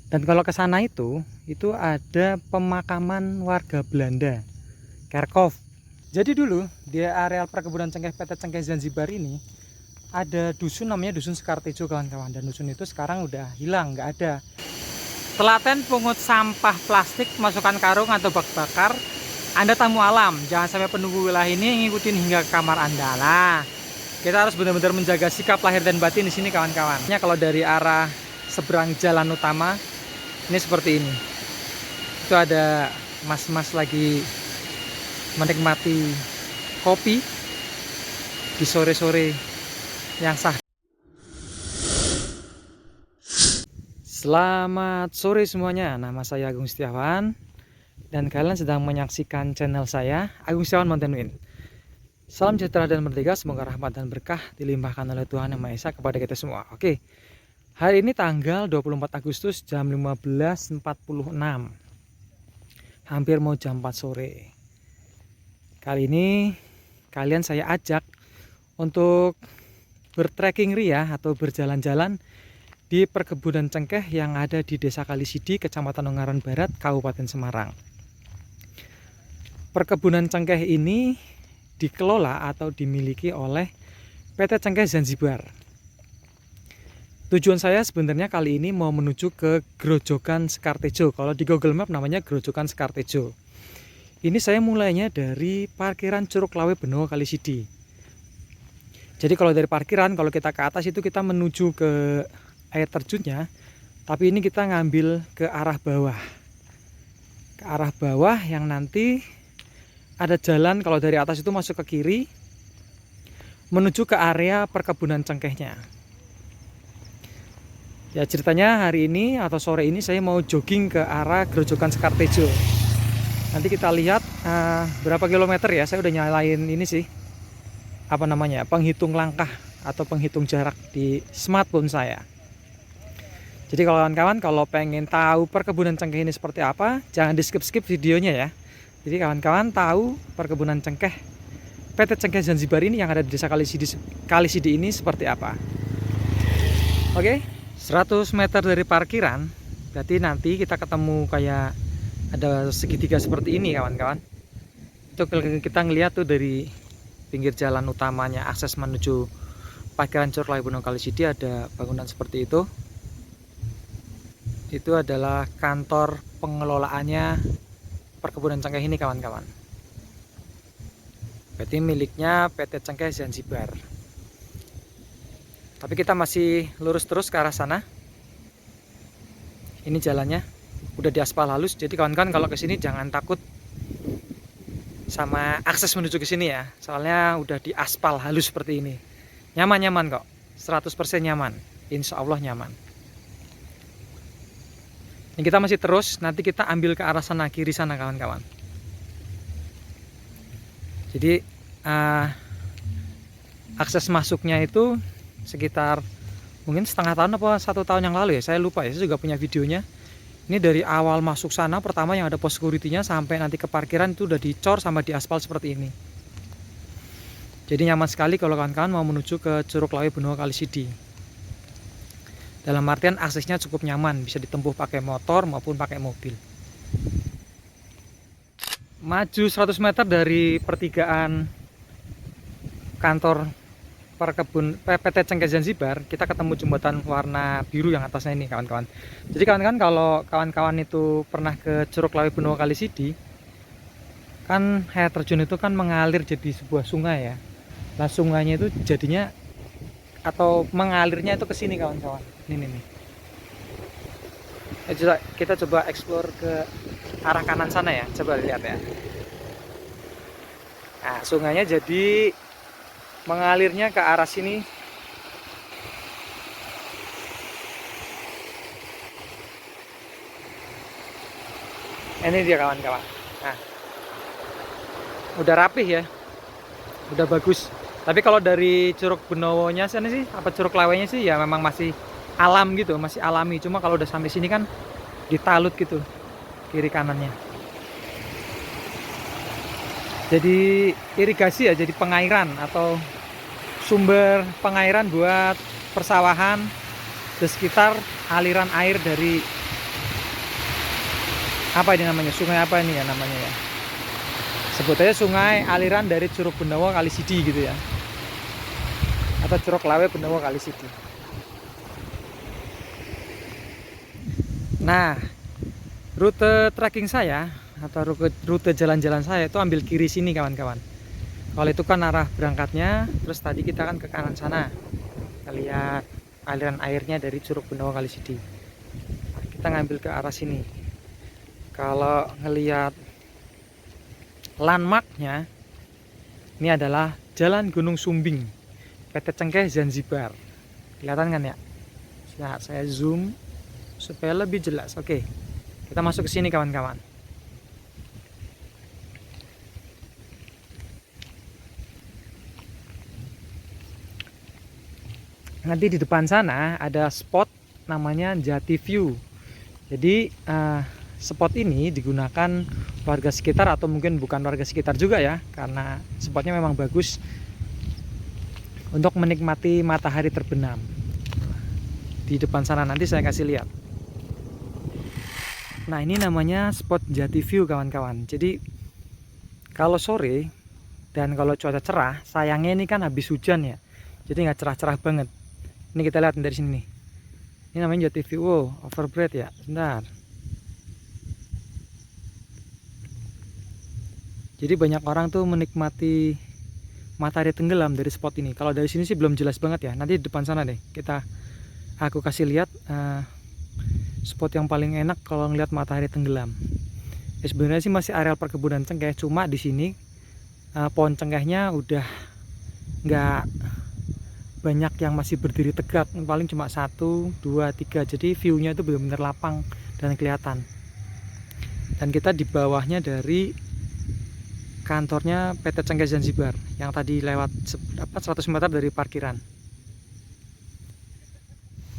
Dan kalau ke sana itu ada pemakaman warga Belanda, Kerkhof. Jadi dulu di areal perkebunan cengkeh PT Cengkeh Zanzibar ini ada dusun namanya Dusun Sekartejo kawan-kawan, dan dusun itu sekarang udah hilang, nggak ada. Telaten pungut sampah plastik, masukkan karung atau bak bakar. Anda tamu alam, jangan sampai penunggu wilayah ini ngikutin hingga ke kamar Anda. Nah, kita harus benar-benar menjaga sikap lahir dan batin di sini kawan-kawan. Kalau dari arah seberang jalan utama ini seperti ini. Itu ada mas-mas lagi menikmati kopi di sore-sore yang sah. Selamat sore semuanya, nama saya Agung Setiawan dan kalian sedang menyaksikan channel saya, Agung Setiawan Mountain Wind. Salam sejahtera dan merdeka, semoga rahmat dan berkah dilimpahkan oleh Tuhan Yang Maha Esa kepada kita semua. Oke, hari ini tanggal 24 Agustus jam 15.46, hampir mau jam 4 sore. Kali ini kalian saya ajak untuk bertrekking ria atau berjalan-jalan di perkebunan cengkeh yang ada di Desa Kalisidi, Kecamatan Ungaran Barat, Kabupaten Semarang. Perkebunan cengkeh ini dikelola atau dimiliki oleh PT Cengkeh Zanzibar. Tujuan saya sebenarnya kali ini mau menuju ke Grojogan Sekartejo. Kalau di Google Map namanya Grojogan Sekartejo. Ini saya mulainya dari parkiran Curug Lawe Benowo Kalisidi. Jadi kalau dari parkiran, kalau kita ke atas itu kita menuju ke air terjunnya, tapi ini kita ngambil ke arah bawah. Ke arah bawah yang nanti ada jalan, kalau dari atas itu masuk ke kiri menuju ke area perkebunan cengkehnya. Ya, ceritanya hari ini atau sore ini saya mau jogging ke arah Grojogan Sekartejo. Nanti kita lihat berapa kilometer ya. Saya udah nyalain ini sih, apa namanya, penghitung langkah atau penghitung jarak di smartphone saya. Jadi kalau kawan-kawan kalau pengen tahu perkebunan cengkeh ini seperti apa, jangan di skip videonya ya. Jadi kawan-kawan tahu perkebunan cengkeh PT Cengkeh Zanzibar ini yang ada di Desa Kalisidi ini seperti apa. Oke, 100 meter dari parkiran, berarti nanti kita ketemu kayak ada segitiga seperti ini kawan-kawan. Itu kita ngeliat tuh dari pinggir jalan utamanya, akses menuju parkiran Curug Lawe Benowo Kalisidi, ada bangunan seperti itu. Itu adalah kantor pengelolaannya perkebunan cengkeh ini kawan-kawan. Berarti miliknya PT Cengkeh Zanzibar. Tapi kita masih lurus terus ke arah sana. Ini jalannya udah diaspal halus, jadi kawan-kawan kalau ke sini jangan takut sama akses menuju ke sini ya. Soalnya udah diaspal halus seperti ini. Nyaman-nyaman kok. 100% nyaman. Insya Allah nyaman. Ini kita masih terus, nanti kita ambil ke arah sana, kiri sana kawan-kawan. Jadi akses masuknya itu sekitar mungkin setengah tahun apa 1 tahun yang lalu ya, saya lupa ya, saya juga punya videonya. Ini dari awal masuk sana, pertama yang ada pos security-nya sampai nanti ke parkiran itu udah dicor sama diaspal seperti ini. Jadi nyaman sekali kalau kawan-kawan mau menuju ke Curug Lawe Benowo Kalisidi. Dalam artian aksesnya cukup nyaman, bisa ditempuh pakai motor maupun pakai mobil. Maju 100 meter dari pertigaan kantor PT Cengkeh Zanzibar, kita ketemu jembatan warna biru yang atasnya ini kawan-kawan. Jadi kawan-kawan kalau kawan-kawan itu pernah ke Curug Lawe Benowo Kalisidi, kan air terjun itu kan mengalir jadi sebuah sungai ya. Nah sungainya itu jadinya atau mengalirnya itu ke sini kawan-kawan. Ini nih. Kita coba explore ke arah kanan sana ya. Coba lihat ya. Nah, sungainya jadi mengalirnya ke arah sini. Ini dia kawan-kawan. Nah, udah rapih ya. Udah bagus. Tapi kalau dari Curug Benowonya sana sih, apa Curug Lawenya sih ya memang masih alam gitu, masih alami. Cuma kalau udah sampai sini kan ditalut gitu kiri kanannya. Jadi irigasi ya, jadi pengairan atau sumber pengairan buat persawahan di sekitar aliran air dari Apa ini namanya? Sungai apa ini ya namanya ya? Sebut aja sungai aliran dari Curug Benawa Kali Sidi gitu ya. Atau Curug Lawe Benawa Kali Sidi. Nah, rute trekking saya atau rute jalan-jalan saya itu ambil kiri sini kawan-kawan. Kalau itu kan arah berangkatnya, terus tadi kita kan ke kanan sana. Kita lihat aliran airnya dari Curug Benawa Kali Sidi. Nah, kita ngambil ke arah sini. Kalau ngelihat landmarknya, ini adalah Jalan Gunung Sumbing, PT Cengkeh Zanzibar. Kelihatan kan ya? Nah, saya zoom supaya lebih jelas. Oke, kita masuk ke sini kawan-kawan. Nanti di depan sana ada spot namanya Jati View. Jadi spot ini digunakan warga sekitar atau mungkin bukan warga sekitar juga ya, karena spotnya memang bagus untuk menikmati matahari terbenam. Di depan sana nanti saya kasih lihat. Nah, ini namanya spot Jati View kawan-kawan. Jadi kalau sore dan kalau cuaca cerah, sayangnya ini kan habis hujan ya, jadi nggak cerah-cerah banget. Ini kita lihat dari sini nih. Ini namanya Jati View. Oh, overbread ya. Bentar. Jadi banyak orang tuh menikmati matahari tenggelam dari spot ini. Kalau dari sini sih belum jelas banget ya. Nanti di depan sana deh aku kasih lihat spot yang paling enak kalau ngeliat matahari tenggelam. Ya, sebenarnya sih masih areal perkebunan cengkeh, cuma di sini pohon cengkehnya udah nggak banyak yang masih berdiri tegak, paling cuma 1, 2, 3. Jadi view-nya itu benar-benar lapang dan kelihatan. Dan kita di bawahnya dari kantornya PT Cengkeh Zanzibar yang tadi lewat 100 meter dari parkiran.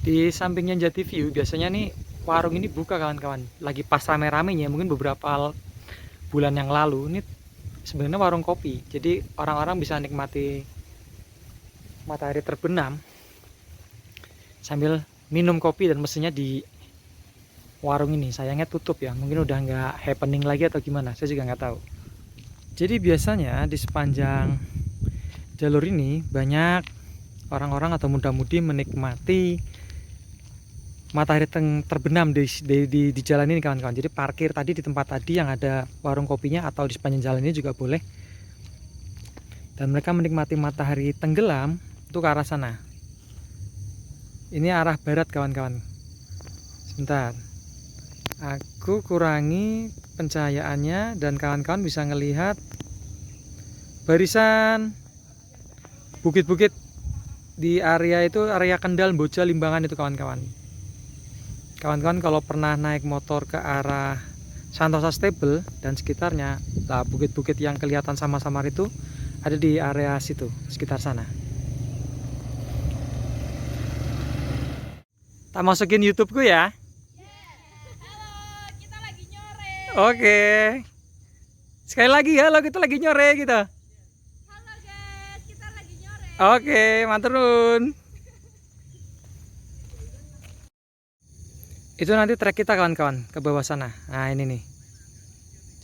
Di sampingnya Jati View biasanya nih warung ini buka kawan-kawan. Lagi pas rame-ramenya, mungkin beberapa bulan yang lalu. Ini sebenarnya warung kopi. Jadi orang-orang bisa nikmati matahari terbenam sambil minum kopi dan mesinnya di warung ini. Sayangnya tutup ya, mungkin udah nggak happening lagi atau gimana, saya juga nggak tahu. Jadi biasanya di sepanjang jalur ini banyak orang-orang atau muda-mudi menikmati matahari terbenam di jalan ini kawan-kawan. Jadi parkir tadi di tempat tadi yang ada warung kopinya atau di sepanjang jalan ini juga boleh. Dan mereka menikmati matahari tenggelam itu ke arah sana. Ini arah barat kawan-kawan. Sebentar, aku kurangi pencahayaannya dan kawan-kawan bisa ngelihat barisan bukit-bukit di area itu, area Kendal, Boja, Limbangan itu kawan-kawan. Kawan-kawan kalau pernah naik motor ke arah Santosa Stable dan sekitarnya, lah bukit-bukit yang kelihatan sama-sama itu ada di area situ, sekitar sana. Tak masukin YouTubeku ya. Halo, kita lagi nyore. Oke. Sekali lagi halo, kita lagi nyore gitu. Halo guys, kita lagi nyore. Oke, matur nuwun. Itu nanti trek kita kawan-kawan ke bawah sana. Nah, ini nih.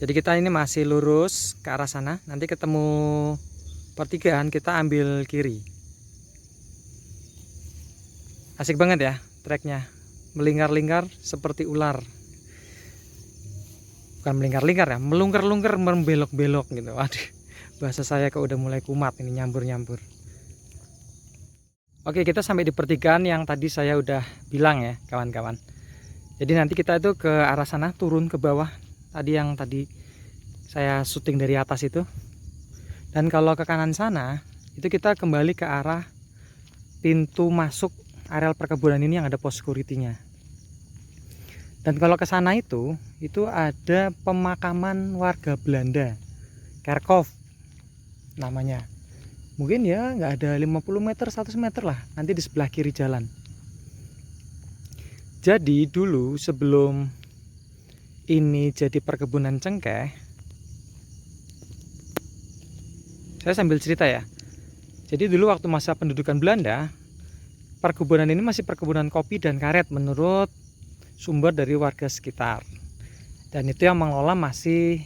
Jadi kita ini masih lurus ke arah sana. Nanti ketemu pertigaan, kita ambil kiri. Asik banget ya treknya, melingkar-lingkar seperti ular. Bukan melingkar-lingkar ya, melungker-lungker, membelok-belok gitu. Waduh, bahasa saya kok udah mulai kumat ini, nyambur-nyambur. Oke, kita sampai di pertigaan yang tadi saya udah bilang ya kawan-kawan. Jadi nanti kita itu ke arah sana, turun ke bawah tadi yang tadi saya syuting dari atas itu. Dan kalau ke kanan sana itu kita kembali ke arah pintu masuk areal perkebunan ini yang ada pos security-nya. Dan kalau ke sana itu ada pemakaman warga Belanda, Kerkhof namanya. Mungkin ya nggak ada 50 meter, 100 meter lah, nanti di sebelah kiri jalan. Jadi dulu sebelum ini jadi perkebunan cengkeh, saya sambil cerita ya. Jadi dulu waktu masa pendudukan Belanda, perkebunan ini masih perkebunan kopi dan karet menurut sumber dari warga sekitar. Dan itu yang mengelola masih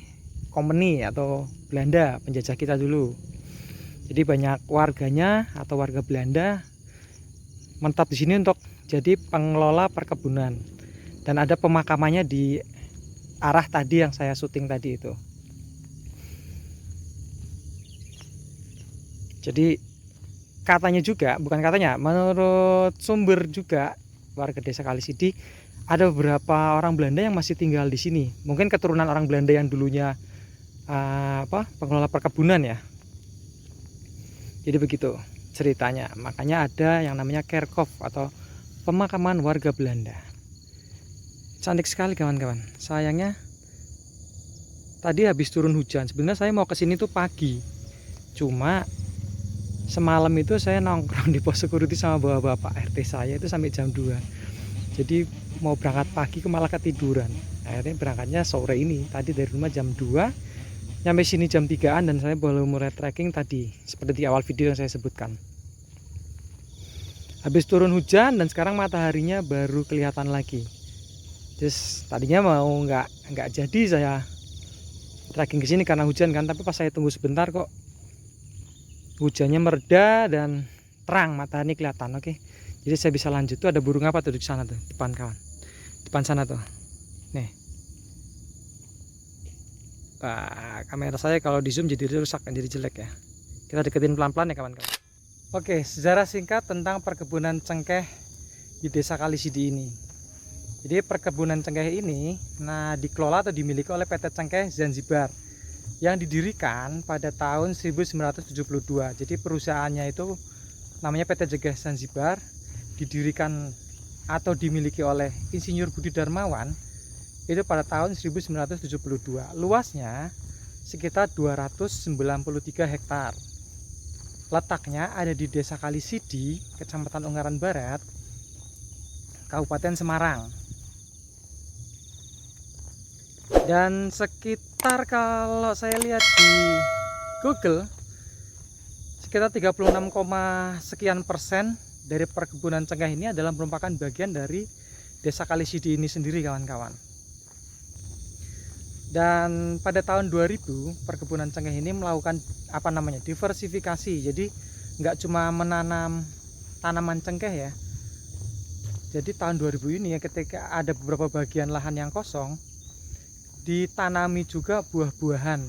company atau Belanda, penjajah kita dulu. Jadi banyak warganya atau warga Belanda menetap di sini untuk jadi pengelola perkebunan. Dan ada pemakamannya di arah tadi yang saya syuting tadi itu. Jadi katanya juga, bukan katanya, menurut sumber juga warga desa Kalisidi, ada beberapa orang Belanda yang masih tinggal di sini. Mungkin keturunan orang Belanda yang dulunya pengelola perkebunan ya. Jadi begitu ceritanya. Makanya ada yang namanya kerkhof atau pemakaman warga Belanda. Cantik sekali kawan-kawan. Sayangnya tadi habis turun hujan. Sebenarnya saya mau kesini tuh pagi. Cuma semalam itu saya nongkrong di pos security sama bapak-bapak RT saya itu sampai jam 2. Jadi mau berangkat pagi malah ketiduran. Akhirnya berangkatnya sore ini. Tadi dari rumah jam 2, nyampe sini jam 3-an, dan saya baru mulai trekking tadi seperti di awal video yang saya sebutkan. Habis turun hujan dan sekarang mataharinya baru kelihatan lagi. Terus tadinya mau nggak jadi saya trekking ke sini karena hujan kan, tapi pas saya tunggu sebentar kok hujannya mereda dan terang, matahari kelihatan. Oke. Jadi saya bisa lanjut. Tuh ada burung apa tuh di sana tuh, depan kawan. Depan sana tuh. Nih. Nah, kamera saya kalau di zoom jadi rusak, jadi jelek ya. Kita deketin pelan-pelan ya kawan-kawan. Oke, sejarah singkat tentang perkebunan cengkeh di desa Kalisidi ini. Jadi perkebunan cengkeh ini dikelola atau dimiliki oleh PT Cengkeh Zanzibar yang didirikan pada tahun 1972. Jadi perusahaannya itu namanya PT Cengkeh Zanzibar, didirikan atau dimiliki oleh Insinyur Budi Darmawan itu pada tahun 1972. Luasnya sekitar 293 hektar. Letaknya ada di Desa Kalisidi, Kecamatan Ungaran Barat, Kabupaten Semarang. Dan sekitar, kalau saya lihat di Google, sekitar 36, sekian persen dari perkebunan cengkeh ini adalah merupakan bagian dari Desa Kalisidi ini sendiri kawan-kawan. Dan pada tahun 2000 perkebunan cengkeh ini melakukan diversifikasi. Jadi nggak cuma menanam tanaman cengkeh ya. Jadi tahun 2000 ini ya, ketika ada beberapa bagian lahan yang kosong, ditanami juga buah-buahan.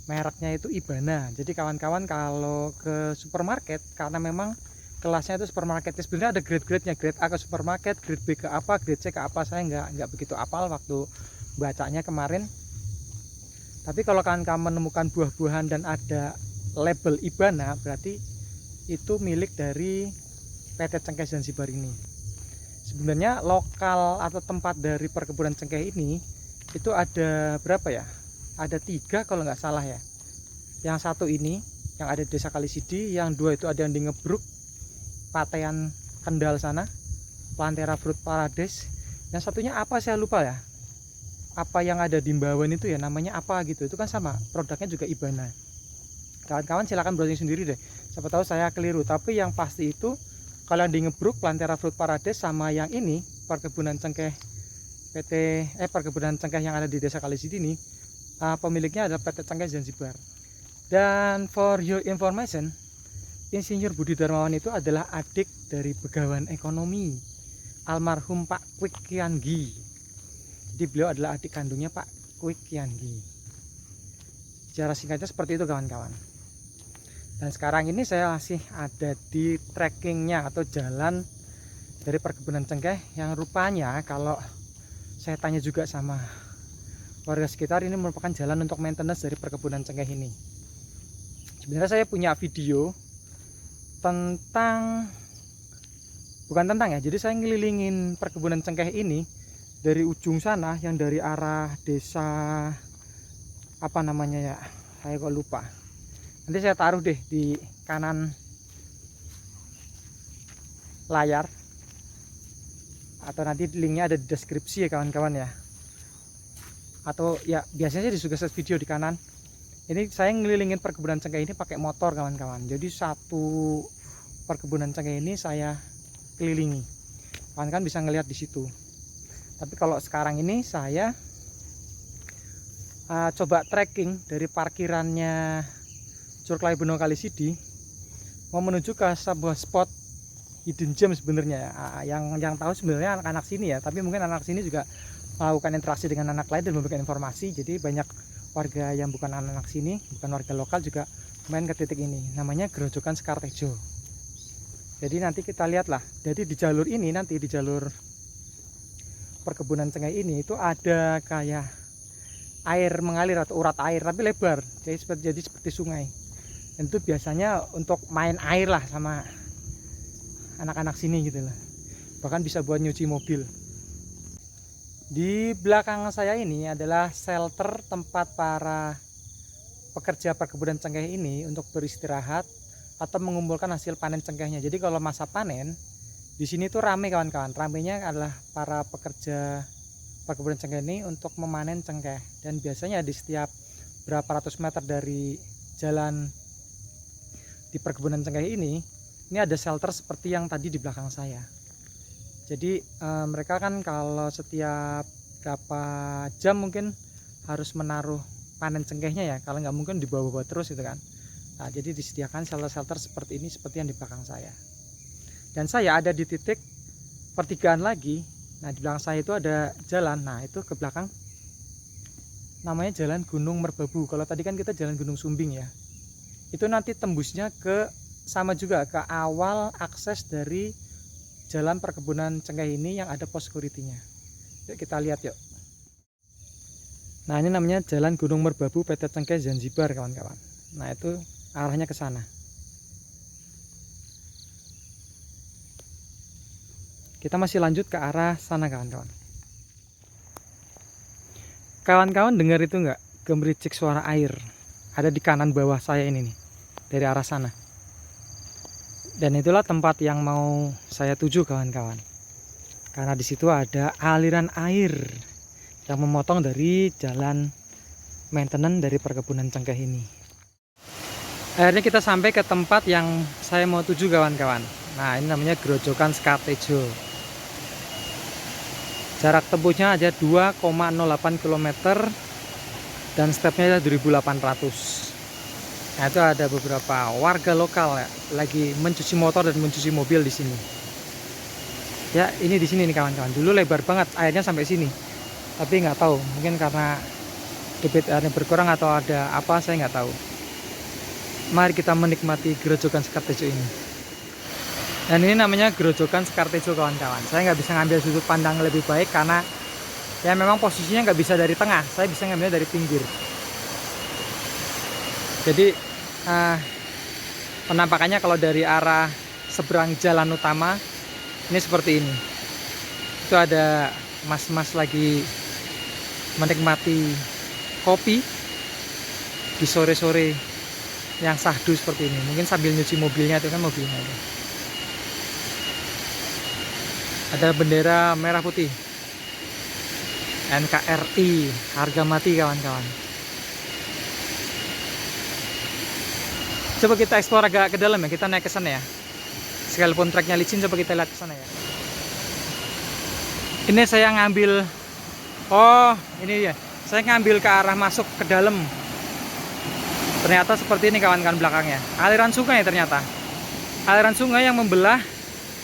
Mereknya itu Ibana. Jadi kawan-kawan kalau ke supermarket, karena memang kelasnya itu supermarket, sebenarnya ada grade-gradenya, grade A ke supermarket, grade B ke apa, grade C ke apa, saya nggak begitu apal waktu bacanya kemarin. Tapi kalau kawan-kawan menemukan buah-buahan dan ada label Ibana, berarti itu milik dari PT Cengkeh Zanzibar ini. Sebenarnya lokal atau tempat dari perkebunan cengkeh ini itu ada berapa ya? Ada 3 kalau nggak salah ya. Yang satu ini yang ada di Desa Kalisidi, yang 2 itu ada yang di Ngebruk, Patean Kendal sana, Plantera Fruit Paradise. Yang satunya apa saya lupa ya. Apa yang ada di Mbawan itu ya, namanya apa gitu. Itu kan sama, produknya juga Ibana. Kawan-kawan silakan browsing sendiri deh. Siapa tahu saya keliru, tapi yang pasti itu kalau yang di Ngebruk, Plantera Fruit Paradise, sama yang ini perkebunan cengkeh perkebunan cengkeh yang ada di Desa Kalisidi ini, pemiliknya adalah PT Cengkeh Zanzibar. Dan for your information, Insinyur Budi Darmawan itu adalah adik dari Begawan Ekonomi almarhum Pak Kwik Kiangi. Jadi beliau adalah adik kandungnya Pak Kwik Kiangi. Secara singkatnya seperti itu kawan-kawan. Dan sekarang ini saya masih ada di trekkingnya atau jalan dari perkebunan cengkeh, yang rupanya kalau saya tanya juga sama warga sekitar, ini merupakan jalan untuk maintenance dari perkebunan cengkeh ini. Sebenarnya saya punya video jadi saya ngelilingin perkebunan cengkeh ini dari ujung sana, yang dari arah desa saya kok lupa. Nanti saya taruh deh di kanan layar, atau nanti linknya ada di deskripsi ya kawan-kawan ya, atau ya biasanya di suggested video di kanan. Ini saya ngelilingin perkebunan cengkeh ini pakai motor kawan-kawan. Jadi satu perkebunan cengkeh ini saya kelilingi, kawan-kawan bisa ngelihat di situ. Tapi kalau sekarang ini saya coba tracking dari parkirannya Curug Lali Benoa Kalisidi mau menuju ke sebuah spot hidden gem sebenarnya. Yang tahu sebenarnya anak-anak sini ya, tapi mungkin anak sini juga melakukan interaksi dengan anak lain dan memberikan informasi. Jadi banyak warga yang bukan anak-anak sini, bukan warga lokal juga main ke titik ini. Namanya Grojogan Sekartejo. Jadi nanti kita lihatlah. Jadi di jalur ini nanti di jalur perkebunan cengkeh ini itu ada kayak air mengalir atau urat air tapi lebar. Jadi seperti sungai. Dan itu biasanya untuk main air lah sama anak-anak sini gitu lah. Bahkan bisa buat nyuci mobil. Di belakang saya ini adalah shelter tempat para pekerja perkebunan cengkeh ini untuk beristirahat atau mengumpulkan hasil panen cengkehnya. Jadi kalau masa panen di sini tuh rame kawan-kawan. Ramenya adalah para pekerja perkebunan cengkeh ini untuk memanen cengkeh. Dan biasanya di setiap berapa ratus meter dari jalan di perkebunan cengkeh ini ada shelter seperti yang tadi di belakang saya. Jadi mereka kan kalau setiap berapa jam mungkin harus menaruh panen cengkehnya ya, kalau nggak mungkin dibawa-bawa terus gitu kan. Nah, jadi disediakan shelter-shelter seperti ini, seperti yang di belakang saya. Dan saya ada di titik pertigaan lagi. Nah, di belakang saya itu ada jalan. Nah, itu ke belakang namanya Jalan Gunung Merbabu. Kalau tadi kan kita Jalan Gunung Sumbing ya. Itu nanti tembusnya ke sama juga ke awal akses dari jalan perkebunan cengkeh ini yang ada pos security-nya. Yuk kita lihat yuk. Nah, ini namanya Jalan Gunung Merbabu PT Cengkeh Zanzibar kawan-kawan. Nah, itu arahnya ke sana. Kita masih lanjut ke arah sana kawan-kawan. Kawan-kawan dengar itu enggak? Gemericik suara air. Ada di kanan bawah saya ini nih. Dari arah sana. Dan itulah tempat yang mau saya tuju kawan-kawan. Karena di situ ada aliran air yang memotong dari jalan maintenance dari perkebunan cengkeh ini. Akhirnya kita sampai ke tempat yang saya mau tuju kawan-kawan. Nah, ini namanya Grojogan Sekartejo. Jarak tempuhnya aja 2,08 km dan stepnya 2.800. Nah, itu ada beberapa warga lokal ya, lagi mencuci motor dan mencuci mobil di sini. Ya, ini di sini nih kawan-kawan. Dulu lebar banget airnya sampai sini. Tapi nggak tahu, mungkin karena debit airnya berkurang atau ada apa, saya nggak tahu. Mari kita menikmati Grojogan Sekartejo ini. Dan ini namanya Grojogan Sekartejo kawan-kawan. Saya nggak bisa ngambil sudut pandang lebih baik karena ya memang posisinya nggak bisa dari tengah. Saya bisa ngambilnya dari pinggir. Jadi penampakannya kalau dari arah seberang jalan utama ini seperti ini. Itu ada mas-mas lagi menikmati kopi di sore-sore yang sahdu seperti ini. Mungkin sambil nyuci mobilnya, itu kan mobilnya itu. Ada bendera merah putih NKRI, harga mati kawan-kawan. Coba kita eksplor agak ke dalam ya, kita naik ke sana ya. Sekalipun treknya licin, coba kita lihat ke sana ya. Ini saya ngambil, oh ini ya, saya ngambil ke arah masuk ke dalam. Ternyata seperti ini kawan-kawan belakangnya. Aliran sungai ternyata. Aliran sungai yang membelah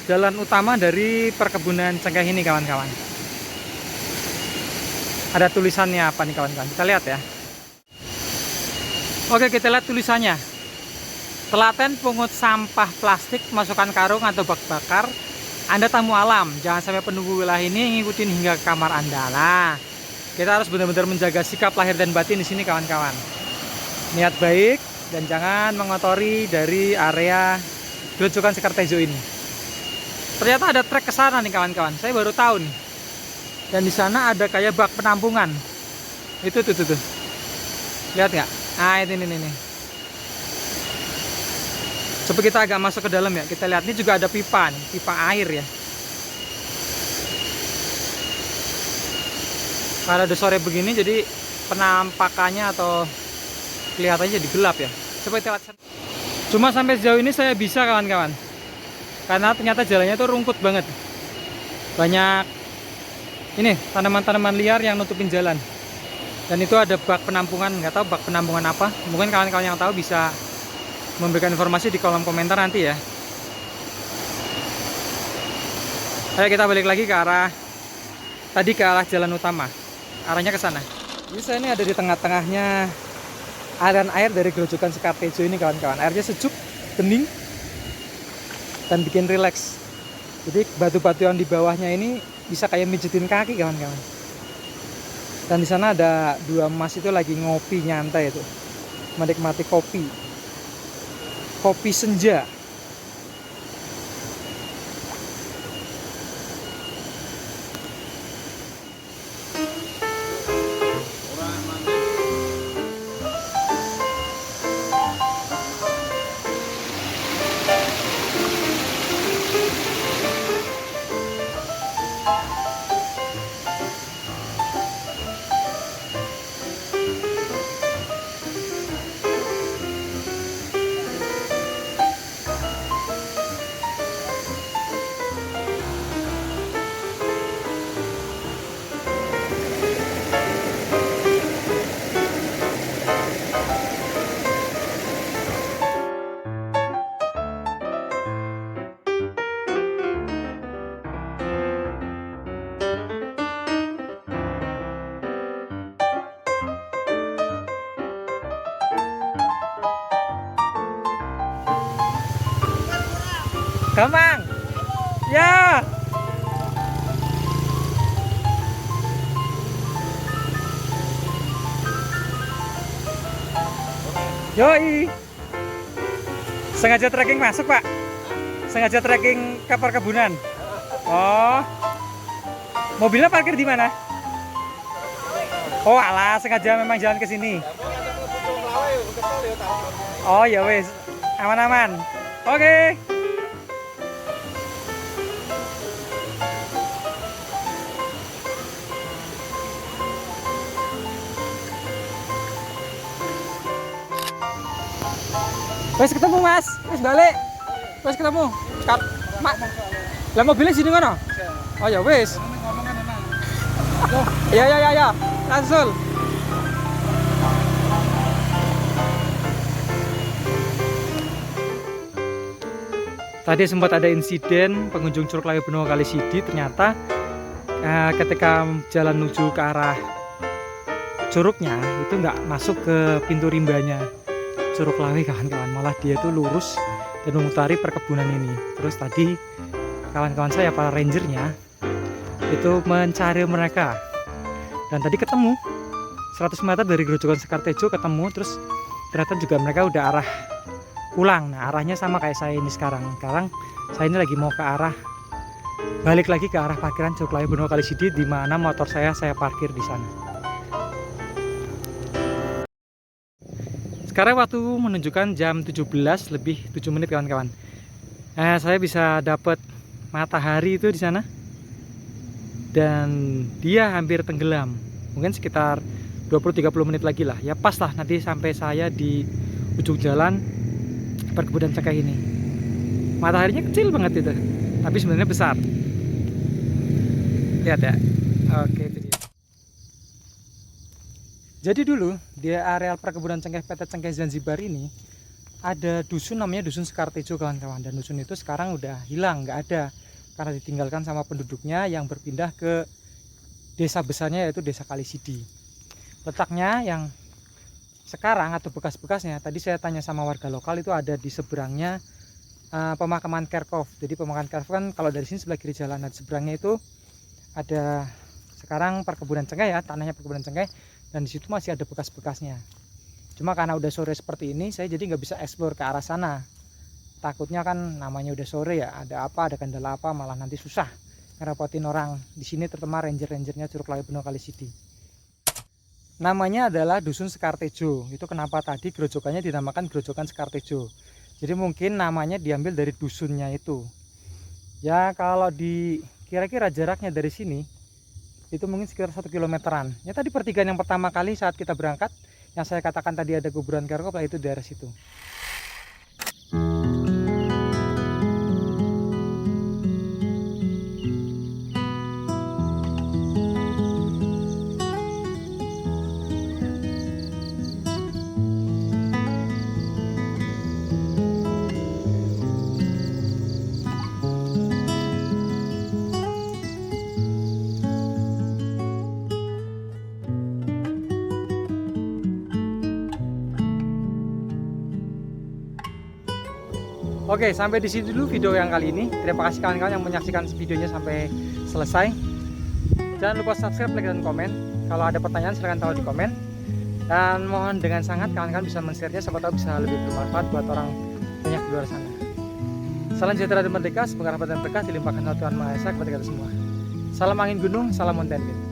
jalan utama dari perkebunan cengkeh ini kawan-kawan. Ada tulisannya apa nih kawan-kawan? Kita lihat ya. Oke, kita lihat tulisannya. Telaten pungut sampah plastik, masukkan karung atau bak bakar. Anda tamu alam, jangan sampai penunggu wilayah ini ngikutin hingga ke kamar Anda. Nah, kita harus benar-benar menjaga sikap lahir dan batin di sini kawan-kawan. Niat baik dan jangan mengotori dari area Grojogan Sekartejo ini. Ternyata ada trek ke sana nih kawan-kawan. Saya baru tahu nih. Dan di sana ada kayak bak penampungan. Itu tuh. Lihat nggak? Nah, ini. Coba kita agak masuk ke dalam ya. Kita lihat ini juga ada pipa nih, pipa air ya. Karena udah sore begini jadi penampakannya atau kelihatannya jadi gelap ya. Coba kita lihat. Cuma sampai sejauh ini saya bisa kawan-kawan. Karena ternyata jalannya tuh rumput banget. Banyak ini tanaman-tanaman liar yang nutupin jalan. Dan itu ada bak penampungan, nggak tahu bak penampungan apa. Mungkin kawan-kawan yang tahu bisa memberikan informasi di kolom komentar nanti ya. Ayo kita balik lagi ke arah tadi, ke arah jalan utama. Arahnya ke sana. Jadi saya ini ada di tengah-tengahnya aliran air dari Grojogan Sekartejo ini kawan-kawan. Airnya sejuk, bening, dan bikin rileks. Jadi batu-batu yang di bawahnya ini bisa kayak mijitin kaki kawan-kawan. Dan di sana ada dua mas itu lagi ngopi nyantai itu, menikmati kopi senja. Gampang. Ya. Yoi. Sengaja trekking masuk, Pak? Sengaja trekking ke perkebunan. Oh. Mobilnya parkir di mana? Oh, alah, sengaja memang jalan ke sini. Oh, ya wes. Aman-aman. Oke. Wes ketemu Mas, wes balik. Wes ketemu. Kat, Mak. Lah mobilnya sini ngono? Oh ya wes. Ya. Langsung. Tadi sempat ada insiden pengunjung Curug Lawe Benowo Kalisidi, ternyata ketika jalan menuju ke arah curugnya itu nggak masuk ke pintu rimbanya Curug Lawe kawan-kawan, malah dia itu lurus dan memutari perkebunan ini. Terus tadi kawan-kawan saya, para rangernya, itu mencari mereka, dan tadi ketemu 100 meter dari Grojogan Sekartejo ketemu. Terus ternyata juga mereka udah arah pulang. Nah, arahnya sama kayak saya ini sekarang. Sekarang saya ini lagi mau ke arah, balik lagi ke arah parkiran Curug Lawe Benowo Kalisidi, di mana motor saya parkir di sana. Sekarang waktu menunjukkan jam 17 lebih 7 menit kawan-kawan. Saya bisa dapat matahari itu di sana, dan dia hampir tenggelam. Mungkin sekitar 20-30 menit lagi lah. Ya pas lah nanti sampai saya di ujung jalan perkebunan cengkeh ini. Mataharinya kecil banget itu, tapi sebenarnya besar. Lihat ya. Oke, itu dia. Jadi dulu di areal perkebunan cengkeh PT Cengkeh Zanzibar ini ada dusun namanya Dusun Sekartejo kawan-kawan, dan dusun itu sekarang udah hilang, nggak ada, karena ditinggalkan sama penduduknya yang berpindah ke desa besarnya yaitu Desa Kalisidi. Letaknya yang sekarang atau bekas-bekasnya, tadi saya tanya sama warga lokal, itu ada di seberangnya pemakaman Kerkhoff. Jadi pemakaman Kerkhoff kan kalau dari sini sebelah kiri jalan, dan seberangnya itu ada sekarang perkebunan cengkeh ya, tanahnya perkebunan cengkeh, dan di situ masih ada bekas-bekasnya. Cuma karena udah sore seperti ini, saya jadi nggak bisa eksplor ke arah sana. Takutnya kan namanya udah sore ya, ada apa, ada kendala apa, malah nanti susah ngerepotin orang di sini, terutama ranger-rangernya Curug Lawe Benowo Kalisidi. Namanya adalah Dusun Sekartejo. Itu kenapa tadi grojokannya dinamakan Grojogan Sekartejo. Jadi mungkin namanya diambil dari dusunnya itu. Ya kalau di kira-kira jaraknya dari sini itu mungkin sekitar 1 kilometeran. Ya tadi pertigaan yang pertama kali saat kita berangkat, yang saya katakan tadi ada kuburan Kerkhoff, itu daerah situ. Oke, sampai di sini dulu video yang kali ini. Terima kasih kawan-kawan yang menyaksikan videonya sampai selesai. Jangan lupa subscribe, like, dan komen. Kalau ada pertanyaan silahkan taruh di komen. Dan mohon dengan sangat kawan-kawan bisa men-share-nya, siapa tahu bisa lebih bermanfaat buat orang banyak di luar sana. Salam sejahtera dan merdeka, semoga rahmat dan berkah dilimpahkan oleh Tuhan Maha Esa kepada kita semua. Salam angin gunung, salam mountain wind.